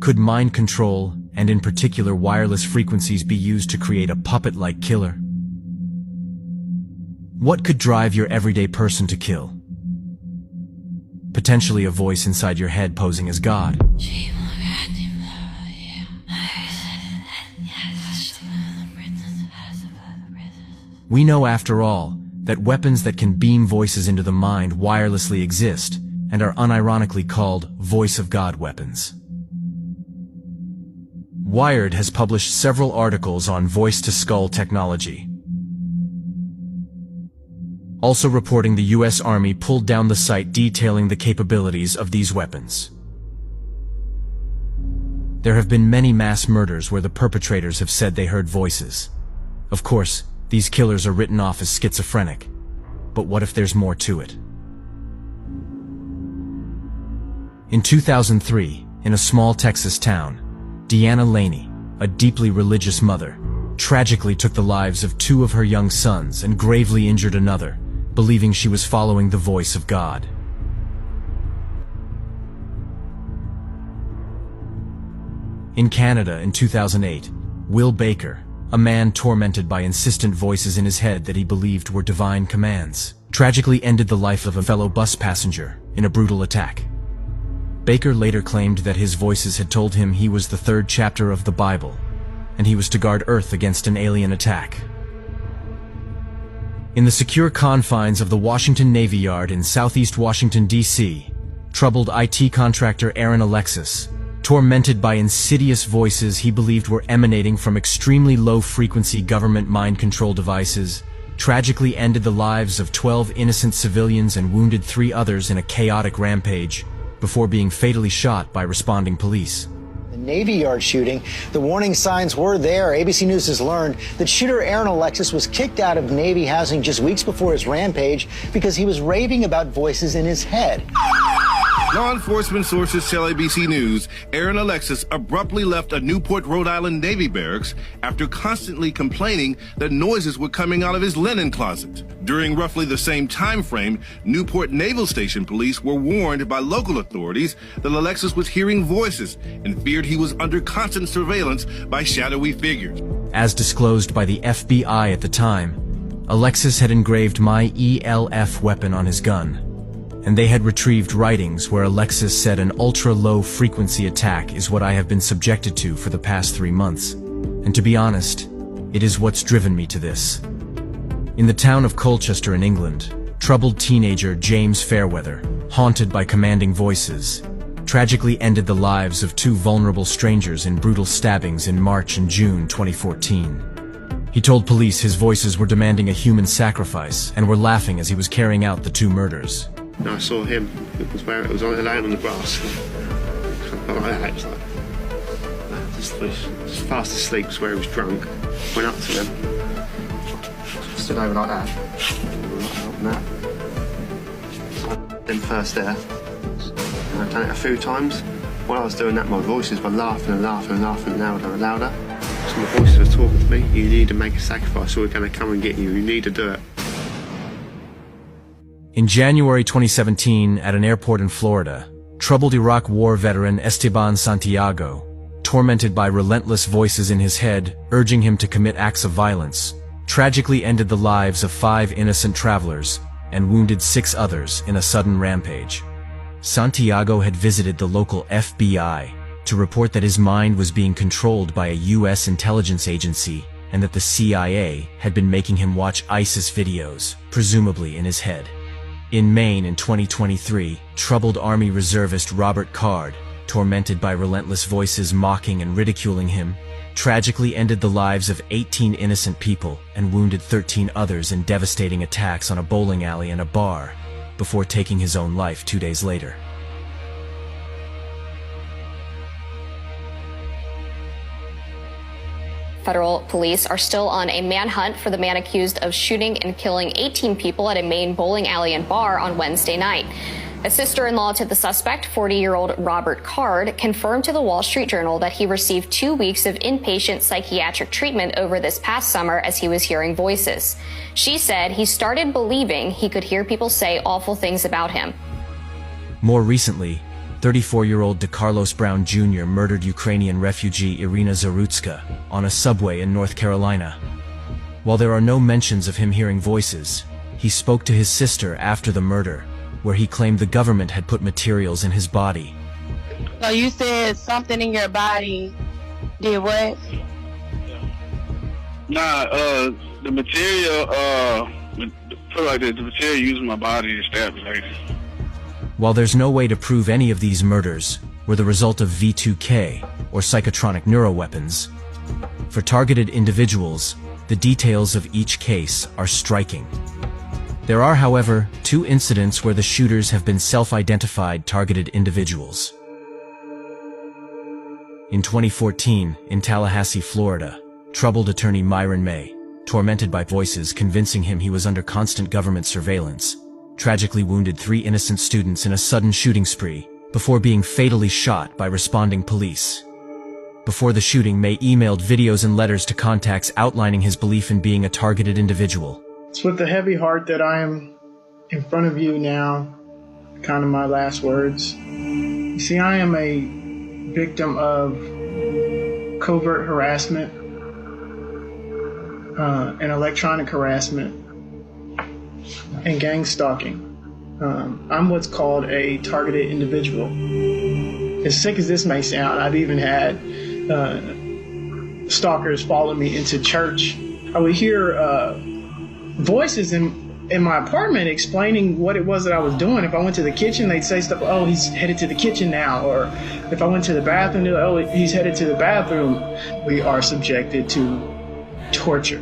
Could mind control, and in particular wireless frequencies, be used to create a puppet-like killer? What could drive your everyday person to kill? Potentially a voice inside your head posing as God. We know, after all, that weapons that can beam voices into the mind wirelessly exist and are unironically called voice of God weapons. Wired has published several articles on voice-to-skull technology, also reporting the U.S. Army pulled down the site detailing the capabilities of these weapons. There have been many mass murders where the perpetrators have said they heard voices. Of course, these killers are written off as schizophrenic. But what if there's more to it? In 2003, in a small Texas town, Deanna Laney, a deeply religious mother, tragically took the lives of 2 of her young sons and gravely injured another, believing she was following the voice of God. In Canada in 2008, Will Baker, a man tormented by insistent voices in his head that he believed were divine commands, tragically ended the life of a fellow bus passenger in a brutal attack. Baker later claimed that his voices had told him he was the 3rd chapter of the Bible, and he was to guard Earth against an alien attack. In the secure confines of the Washington Navy Yard in southeast Washington, D.C., troubled IT contractor Aaron Alexis, tormented by insidious voices he believed were emanating from extremely low-frequency government mind control devices, tragically ended the lives of 12 innocent civilians and wounded 3 others in a chaotic rampage, before being fatally shot by responding police. The Navy Yard shooting, the warning signs were there. ABC News has learned that shooter Aaron Alexis was kicked out of Navy housing just weeks before his rampage because he was raving about voices in his head. Law enforcement sources tell ABC News Aaron Alexis abruptly left a Newport, Rhode Island Navy barracks after constantly complaining that noises were coming out of his linen closet. During roughly the same time frame, Newport Naval Station police were warned by local authorities that Alexis was hearing voices and feared he was under constant surveillance by shadowy figures. As disclosed by the FBI at the time, Alexis had engraved my ELF weapon on his gun, and they had retrieved writings where Alexis said an ultra-low frequency attack is what I have been subjected to for the past 3 months. And to be honest, it is what's driven me to this. In the town of Colchester in England, troubled teenager James Fairweather, haunted by commanding voices, tragically ended the lives of 2 vulnerable strangers in brutal stabbings in March and June 2014. He told police his voices were demanding a human sacrifice and were laughing as he was carrying out the 2 murders. And I saw him. It was laying on the grass. Like that. It was like, just fast asleep, where he was drunk. Went up to him. Stood over like that. Like that. Him first there. And I've done it a few times. While I was doing that, my voices were laughing and laughing and laughing louder and louder. So my voices were talking to me. You need to make a sacrifice, or we're going to come and get you. You need to do it. In January 2017, at an airport in Florida, troubled Iraq War veteran Esteban Santiago, tormented by relentless voices in his head urging him to commit acts of violence, tragically ended the lives of 5 innocent travelers and wounded 6 others in a sudden rampage. Santiago had visited the local FBI to report that his mind was being controlled by a U.S. intelligence agency and that the CIA had been making him watch ISIS videos, presumably in his head. In Maine in 2023, troubled Army reservist Robert Card, tormented by relentless voices mocking and ridiculing him, tragically ended the lives of 18 innocent people and wounded 13 others in devastating attacks on a bowling alley and a bar, before taking his own life 2 days later. Federal police are still on a manhunt for the man accused of shooting and killing 18 people at a Maine bowling alley and bar on Wednesday night. A sister-in-law to the suspect, 40-year-old Robert Card, confirmed to the Wall Street Journal that he received 2 weeks of inpatient psychiatric treatment over this past summer as he was hearing voices. She said he started believing he could hear people say awful things about him. More recently, 34-year-old DeCarlos Brown Jr. murdered Ukrainian refugee Irina Zarutska on a subway in North Carolina. While there are no mentions of him hearing voices, he spoke to his sister after the murder, where he claimed the government had put materials in his body. So you said something in your body did what? Nah, the material, feel like the material using my body to stab the lady. While there's no way to prove any of these murders were the result of V2K or psychotronic neuroweapons, for targeted individuals, the details of each case are striking. There are, however, 2 incidents where the shooters have been self-identified targeted individuals. In 2014, in Tallahassee, Florida, troubled attorney Myron May, tormented by voices convincing him he was under constant government surveillance, tragically wounded 3 innocent students in a sudden shooting spree before being fatally shot by responding police. Before the shooting, May emailed videos and letters to contacts outlining his belief in being a targeted individual. It's with a heavy heart that I am in front of you now, kind of my last words. You see, I am a victim of covert harassment and electronic harassment and gang stalking. I'm what's called a targeted individual. As sick as this may sound, I've even had stalkers follow me into church. I would hear voices in my apartment explaining what it was that I was doing. If I went to the kitchen, they'd say stuff, oh, he's headed to the kitchen now. Or if I went to the bathroom, they'd like, oh, he's headed to the bathroom. We are subjected to torture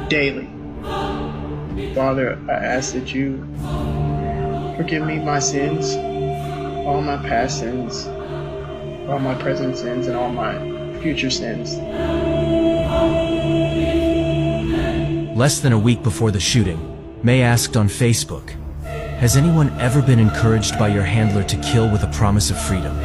daily. Father, I ask that you forgive me my sins, all my past sins, all my present sins, and all my future sins. Less than a week before the shooting, May asked on Facebook, "Has anyone ever been encouraged by your handler to kill with a promise of freedom?"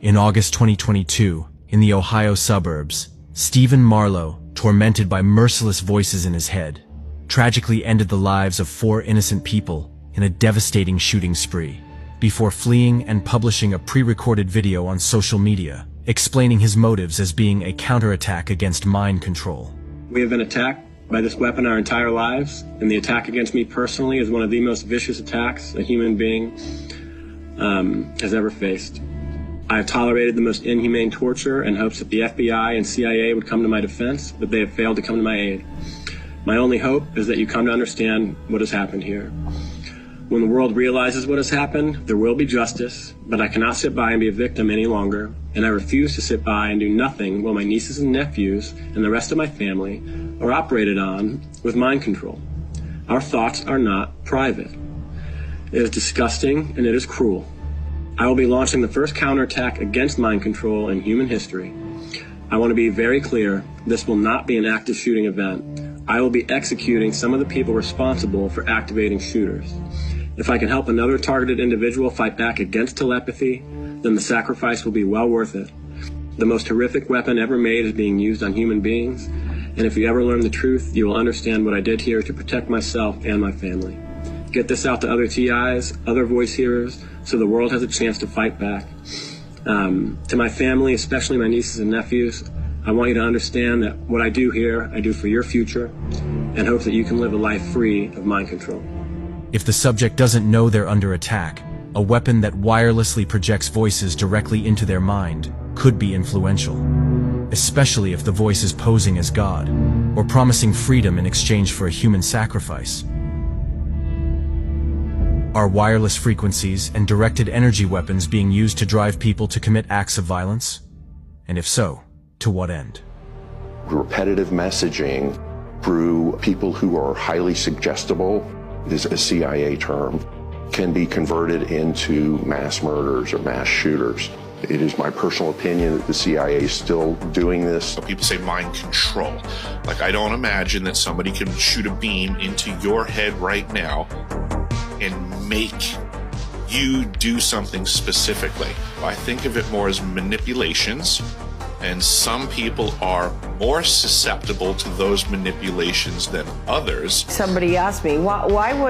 In August 2022, in the Ohio suburbs, Stephen Marlowe, tormented by merciless voices in his head, tragically ended the lives of 4 innocent people in a devastating shooting spree, before fleeing and publishing a pre-recorded video on social media, explaining his motives as being a counterattack against mind control. We have been attacked by this weapon our entire lives, and the attack against me personally is one of the most vicious attacks a human being has ever faced. I have tolerated the most inhumane torture in hopes that the FBI and CIA would come to my defense, but they have failed to come to my aid. My only hope is that you come to understand what has happened here. When the world realizes what has happened, there will be justice, but I cannot sit by and be a victim any longer, and I refuse to sit by and do nothing while my nieces and nephews and the rest of my family are operated on with mind control. Our thoughts are not private. It is disgusting and it is cruel. I will be launching the first counterattack against mind control in human history. I want to be very clear, this will not be an active shooting event. I will be executing some of the people responsible for activating shooters. If I can help another targeted individual fight back against telepathy, then the sacrifice will be well worth it. The most horrific weapon ever made is being used on human beings, and if you ever learn the truth, you will understand what I did here to protect myself and my family. Get this out to other TIs, other voice hearers, so the world has a chance to fight back. To my family, especially my nieces and nephews, I want you to understand that what I do here, I do for your future, and hope that you can live a life free of mind control. If the subject doesn't know they're under attack, a weapon that wirelessly projects voices directly into their mind could be influential, especially if the voice is posing as God, or promising freedom in exchange for a human sacrifice. Are wireless frequencies and directed energy weapons being used to drive people to commit acts of violence? And if so, to what end? Repetitive messaging through people who are highly suggestible, this is a CIA term, can be converted into mass murders or mass shooters. It is my personal opinion that the CIA is still doing this. People say mind control. Like, I don't imagine that somebody can shoot a beam into your head right now and make you do something specifically. I think of it more as manipulations, and some people are more susceptible to those manipulations than others. Somebody asked me, why would